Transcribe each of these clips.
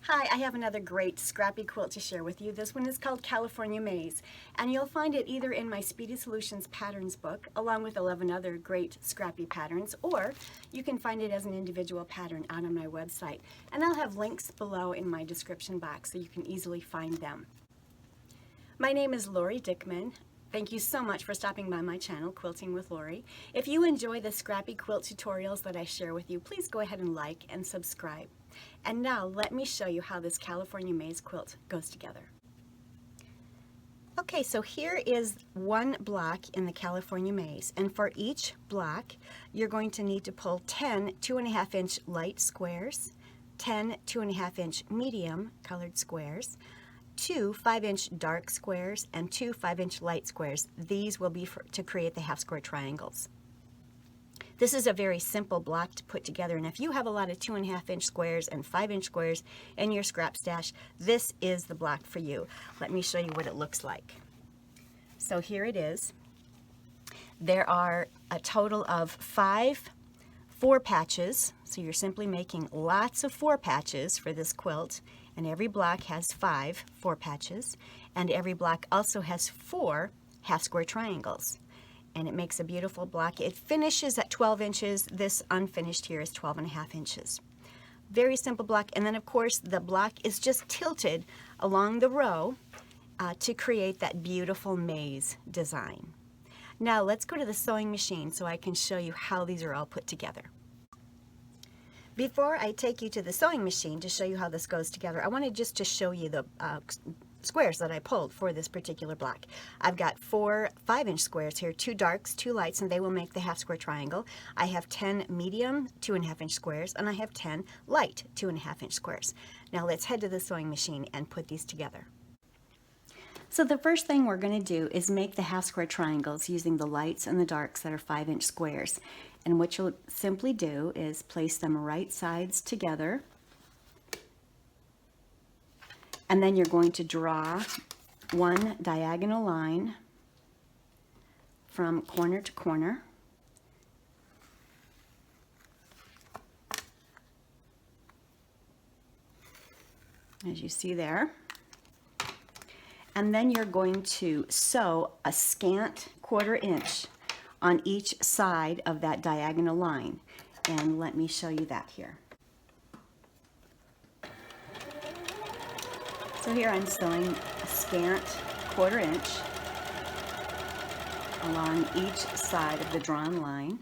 Hi, I have another great Scrappy quilt to share with you. This one is called California Maze, and you'll find it either in my Speedy Solutions patterns book, along with 11 other great Scrappy patterns, or you can find it as an individual pattern out on my website. And I'll have links below in my description box so you can easily find them. My name is Lori Dickman. Thank you so much for stopping by my channel, Quilting with Lori. If you enjoy the Scrappy quilt tutorials that I share with you, please go ahead and like and subscribe. And now let me show you how this California Maze quilt goes together. Okay, so here is one block in the California Maze, and for each block you're going to need to pull 10 2.5-inch light squares, 10 2.5-inch medium colored squares, 2 5-inch dark squares, and 2 5-inch light squares. These will be to create the half square triangles. This is a very simple block to put together, and if you have a lot of 2.5-inch squares and 5-inch squares in your scrap stash, this is the block for you. Let me show you what it looks like. So here it is. There are a total of 5 4 patches, so you're simply making lots of 4 patches for this quilt, and every block has 5 4 patches, and every block also has 4 half square triangles. And it makes a beautiful block. It finishes at 12 inches. This unfinished here is 12.5 inches. Very simple block. And then of course the block is just tilted along the row to create that beautiful maze design. Now let's go to the sewing machine so I can show you how these are all put together. Before I take you to the sewing machine to show you how this goes together, I wanted just to show you the squares that I pulled for this particular block. I've got 4 5-inch squares here, 2 darks, 2 lights, and they will make the half square triangle. I have 10 medium 2.5-inch squares, and I have 10 light 2.5-inch squares. Now let's head to the sewing machine and put these together. So the first thing we're going to do is make the half square triangles using the lights and the darks that are 5-inch squares. And what you'll simply do is place them right sides together, and then you're going to draw one diagonal line from corner to corner. As you see there. And then you're going to sew a scant 1/4 inch on each side of that diagonal line. And let me show you that here. So here I'm sewing a scant 1/4 inch along each side of the drawn line.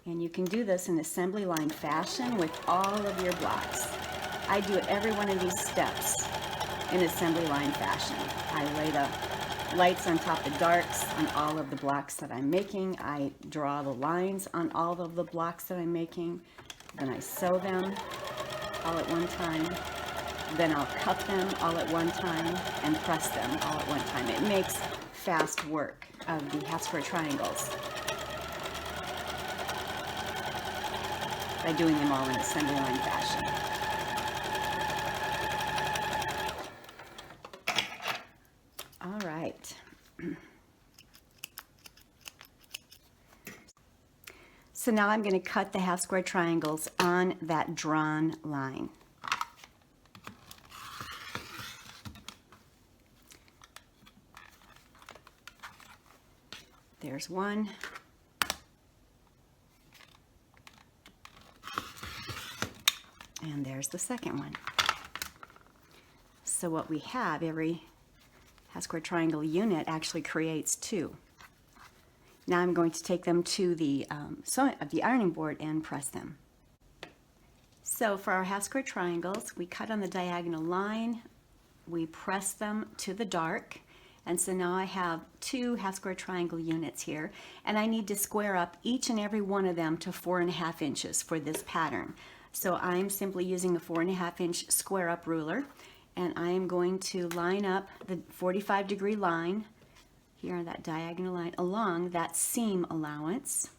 And you can do this in assembly line fashion with all of your blocks. I do every one of these steps in assembly line fashion. I lay the lights on top of darks on all of the blocks that I'm making. I draw the lines on all of the blocks that I'm making. Then I sew them all at one time. Then I'll cut them all at one time and press them all at one time. It makes fast work of the half square triangles by doing them all in assembly line fashion. All right. So now I'm going to cut the half square triangles on that drawn line. There's one. And there's the second one. So what we have, every half square triangle unit actually creates 2. Now I'm going to take them to the ironing board and press them. So for our half square triangles, we cut on the diagonal line, we press them to the dark, and so now I have 2 half square triangle units here, and I need to square up each and every one of them to 4.5 inches for this pattern. So I'm simply using a 4.5-inch square up ruler, and I am going to line up the 45-degree line here on that diagonal line along that seam allowance.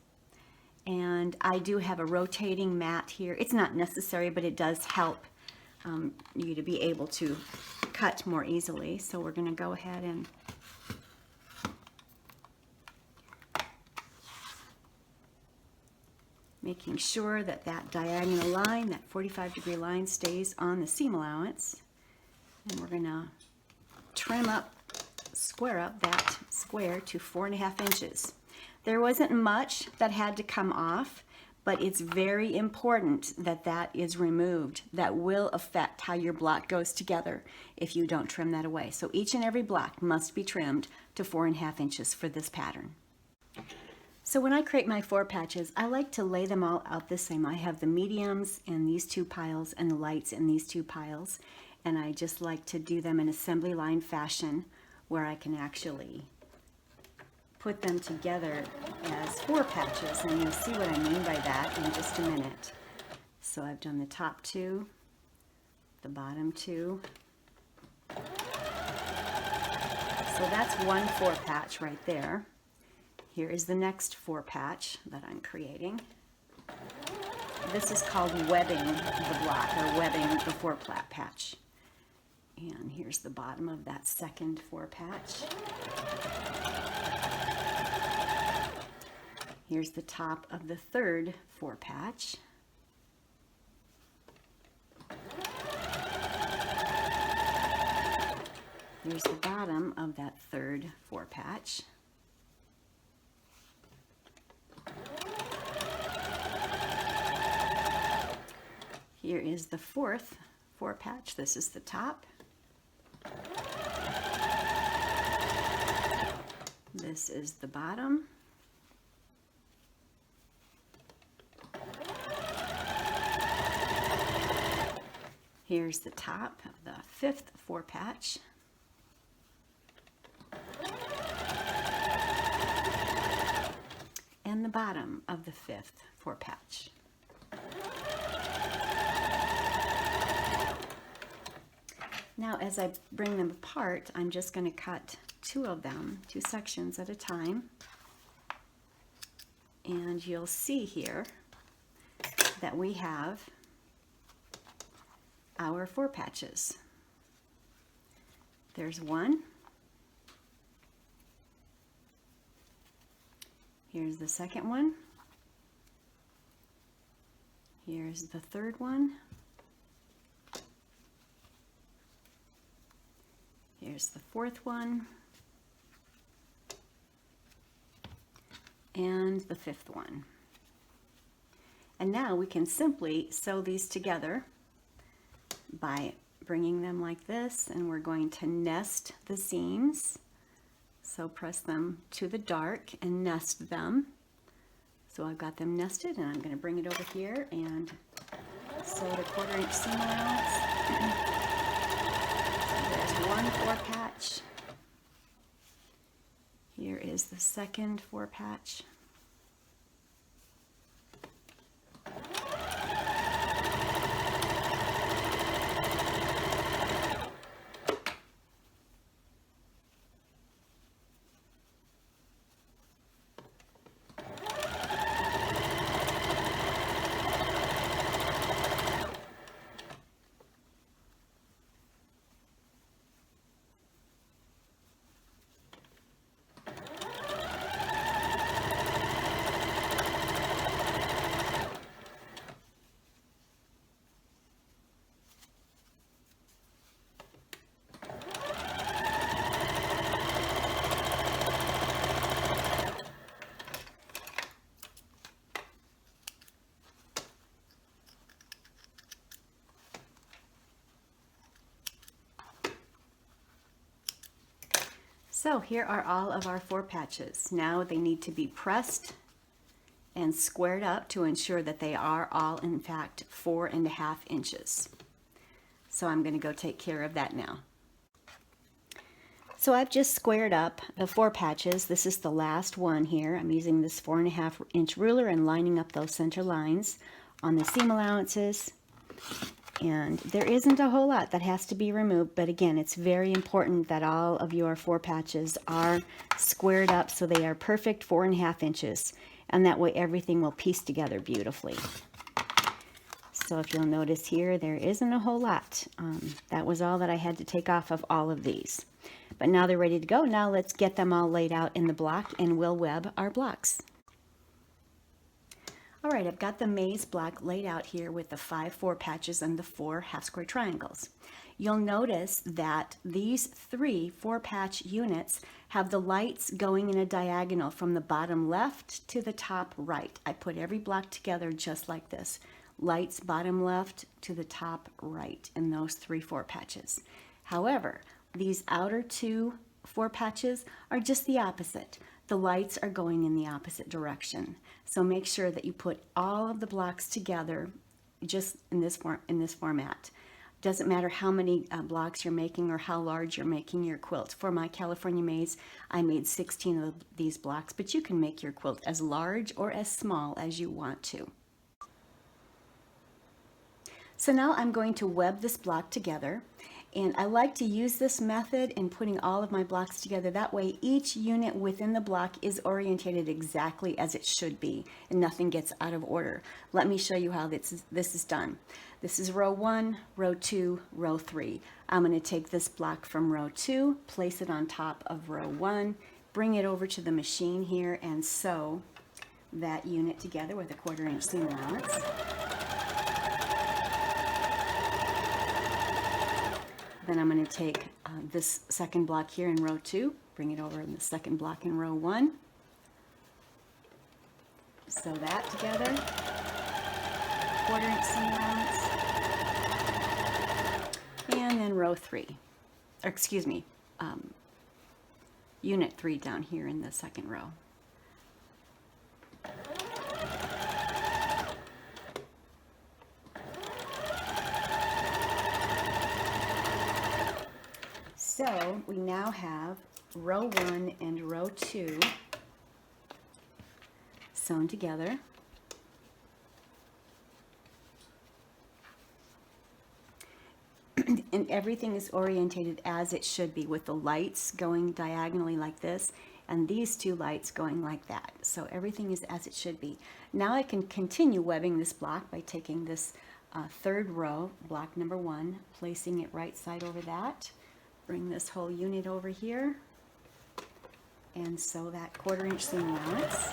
And I do have a rotating mat here. It's not necessary, but it does help you to be able to cut more easily. So we're going to go ahead and making sure that that diagonal line, that 45-degree line, stays on the seam allowance. And we're going to trim up, square up that square to 4.5 inches. There wasn't much that had to come off, but it's very important that that is removed. That will affect how your block goes together if you don't trim that away. So each and every block must be trimmed to 4.5 inches for this pattern. So when I create my 4 patches, I like to lay them all out the same. I have the mediums in these 2 piles and the lights in these 2 piles. And I just like to do them in assembly line fashion where I can actually put them together as 4 patches, and you'll see what I mean by that in just a minute. So I've done the top 2, the bottom 2. So that's one 4 patch right there. Here is the next 4 patch that I'm creating. This is called webbing the block, or webbing the 4 patch. And here's the bottom of that second 4 patch. Here's the top of the third 4 patch. Here's the bottom of that third 4 patch. Here is the fourth 4 patch. This is the top. This is the bottom. Here's the top of the 5th 4 patch. And the bottom of the 5th 4 patch. Now as I bring them apart, I'm just going to cut 2 of them, 2 sections at a time. And you'll see here that we have our 4 patches. There's one. Here's the second one. Here's the third one. Here's the 4th one. And the 5th one. And now we can simply sew these together by bringing them like this, and we're going to nest the seams. So press them to the dark and nest them. So I've got them nested, and I'm going to bring it over here and sew the 1/4 inch seam allowance. So there's one 4 patch. Here is the second 4 patch. So here are all of our 4 patches. Now they need to be pressed and squared up to ensure that they are all in fact 4.5 inches. So I'm going to go take care of that now. So I've just squared up the 4 patches. This is the last one here. I'm using this 4.5 inch ruler and lining up those center lines on the seam allowances. And there isn't a whole lot that has to be removed, but again, it's very important that all of your 4 patches are squared up so they are perfect 4.5 inches, and that way everything will piece together beautifully. So if you'll notice here, there isn't a whole lot. That was all that I had to take off of all of these. But now they're ready to go. Now let's get them all laid out in the block, and we'll web our blocks. All right, I've got the maze block laid out here with the 5 4 patches and the 4 half square triangles. You'll notice that these 3 4 patch units have the lights going in a diagonal from the bottom left to the top right. I put every block together just like this. Lights bottom left to the top right in those 3 4 patches. However, these outer 2 4 patches are just the opposite. The lights are going in the opposite direction. So make sure that you put all of the blocks together just in this format. Doesn't matter how many blocks you're making or how large you're making your quilt. For my California maze, I made 16 of these blocks, but you can make your quilt as large or as small as you want to. So now I'm going to web this block together, and I like to use this method in putting all of my blocks together. That way each unit within the block is orientated exactly as it should be and nothing gets out of order. Let me show you how this is done. This is row 1, row 2, row 3. I'm going to take this block from row 2, place it on top of row 1, bring it over to the machine here and sew that unit together with a 1/4 inch seam allowance. Then I'm going to take this second block here in row 2, bring it over in the second block in row 1, sew that together, 1/4 inch seam allowance, and then row 3, or excuse me, unit 3 down here in the second row. So we now have row 1 and row 2 sewn together. And everything is orientated as it should be, with the lights going diagonally like this and these 2 lights going like that. So everything is as it should be. Now I can continue webbing this block by taking this third row, block number 1, placing it right side over that. Bring this whole unit over here and sew that 1/4 inch seam allowance.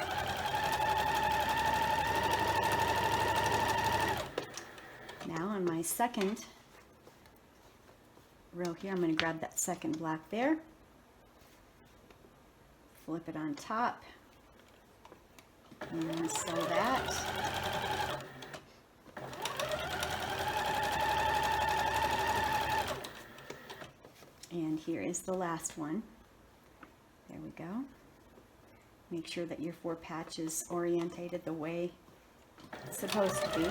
Now on my second row here, I'm going to grab that second block there, flip it on top, and then sew that. And here is the last one. There we go. Make sure that your 4 patches orientated the way it's supposed to be.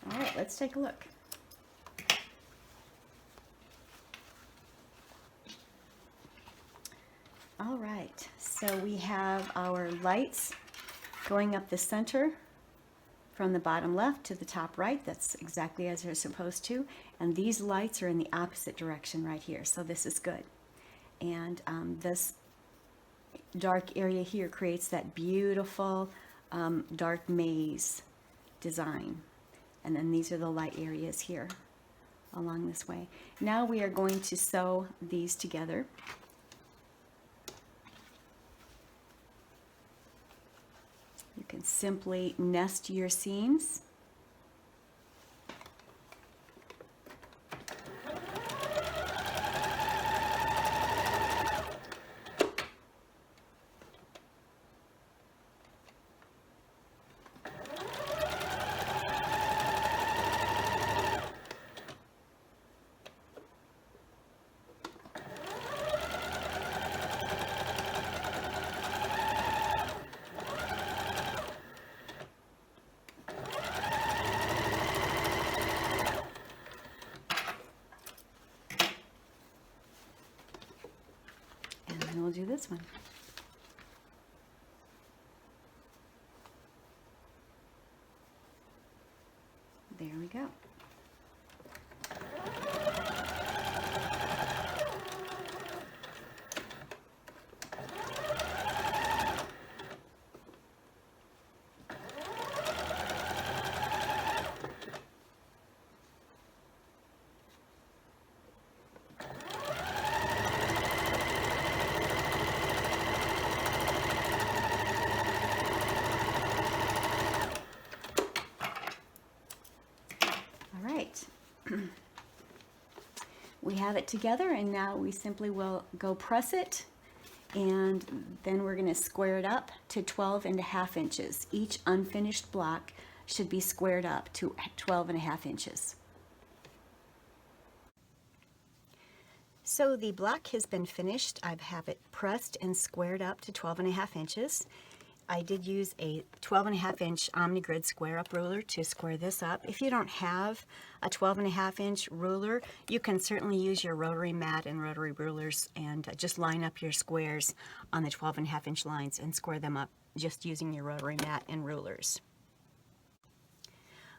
All right, let's take a look. All right, so we have our lights going up the center from the bottom left to the top right. That's exactly as they're supposed to. And these lights are in the opposite direction right here. So this is good. And this dark area here creates that beautiful dark maze design. And then these are the light areas here along this way. Now we are going to sew these together. You can simply nest your seams. And we'll do this one. There we go. we have it together, and now we simply will go press it, and then we're going to square it up to 12.5 inches. Each unfinished block should be squared up to 12.5 inches. So the block has been finished. I have it pressed and squared up to 12.5 inches. I did use a 12.5 inch OmniGrid square up ruler to square this up. If you don't have a 12.5 inch ruler, you can certainly use your rotary mat and rotary rulers and just line up your squares on the 12.5 inch lines and square them up just using your rotary mat and rulers.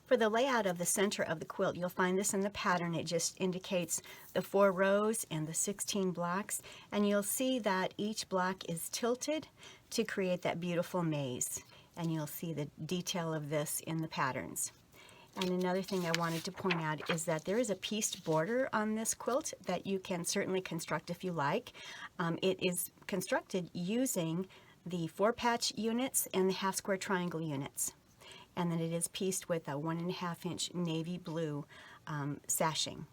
For the layout of the center of the quilt, you'll find this in the pattern. It just indicates the 4 rows and the 16 blocks, and you'll see that each block is tilted to create that beautiful maze, and you'll see the detail of this in the patterns. And another thing I wanted to point out is that there is a pieced border on this quilt that you can certainly construct if you like. It is constructed using the 4-patch units and the half square triangle units. And then it is pieced with a 1.5 inch navy blue sashing.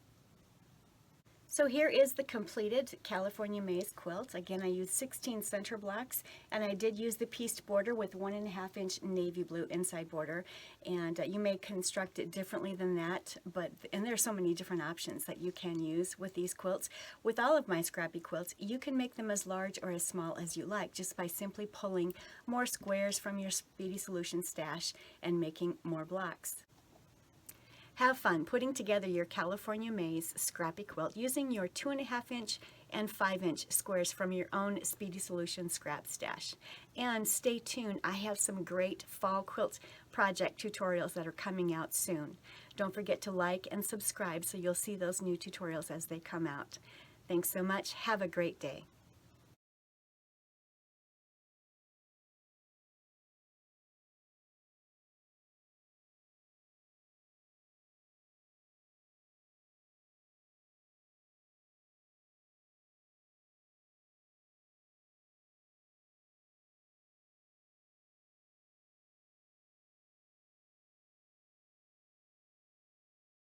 So here is the completed California Maze quilt. Again, I used 16 center blocks, and I did use the pieced border with 1.5 inch navy blue inside border. And you may construct it differently than that, and there's so many different options that you can use with these quilts. With all of my Scrappy quilts, you can make them as large or as small as you like, just by simply pulling more squares from your Speedy Solutions stash and making more blocks. Have fun putting together your California Maze Scrappy quilt using your 2.5 inch and 5 inch squares from your own Speedy Solutions scrap stash. And stay tuned, I have some great fall quilt project tutorials that are coming out soon. Don't forget to like and subscribe so you'll see those new tutorials as they come out. Thanks so much. Have a great day.